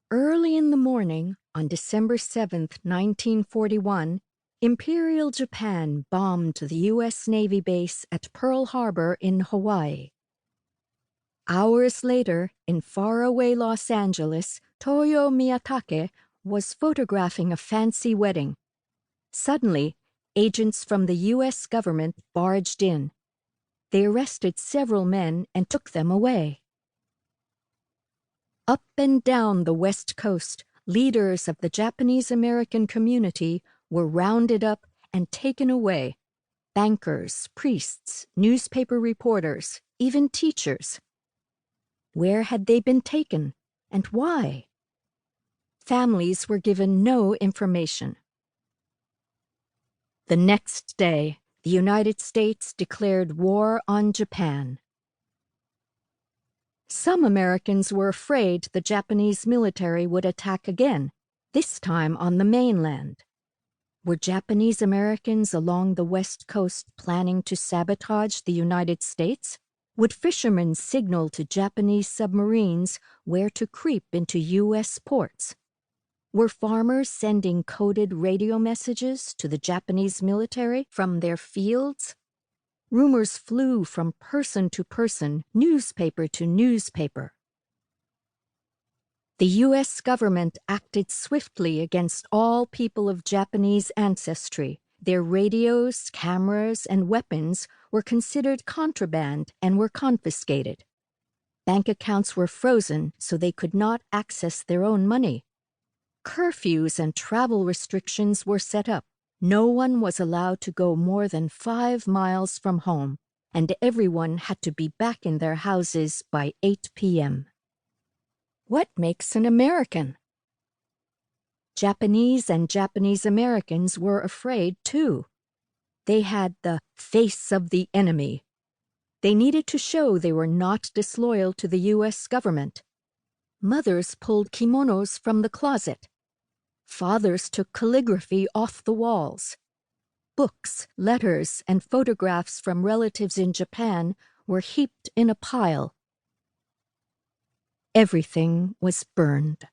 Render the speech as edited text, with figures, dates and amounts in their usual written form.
Early in the morning, on December 7th, 1941, Imperial Japan bombed the U.S. Navy base at Pearl Harbor in Hawaii. Hours later, in faraway Los Angeles, Toyo Miyatake was photographing a fancy wedding. Suddenly, agents from the U.S. government barged in. They arrested several men and took them away. Up and down the West Coast, leaders of the Japanese-American community were rounded up and taken away. Bankers, priests, newspaper reporters, even teachers. Where had they been taken, and why? Families were given no information. The next day, the United States declared war on Japan. Some Americans were afraid the Japanese military would attack again, this time on the mainland. Were Japanese Americans along the West Coast planning to sabotage the United States? Would fishermen signal to Japanese submarines where to creep into U.S. ports? Were farmers sending coded radio messages to the Japanese military from their fields? Rumors flew from person to person, newspaper to newspaper. The U.S. government acted swiftly against all people of Japanese ancestry. Their radios, cameras, and weapons were considered contraband and were confiscated. Bank accounts were frozen so they could not access their own money. Curfews and travel restrictions were set up. No one was allowed to go more than 5 miles from home, and everyone had to be back in their houses by 8 p.m. What makes an American? Japanese and Japanese Americans were afraid, too. They had the face of the enemy. They needed to show they were not disloyal to the U.S. government. Mothers pulled kimonos from the closet. Fathers took calligraphy off the walls. Books, letters, and photographs from relatives in Japan were heaped in a pile. Everything was burned.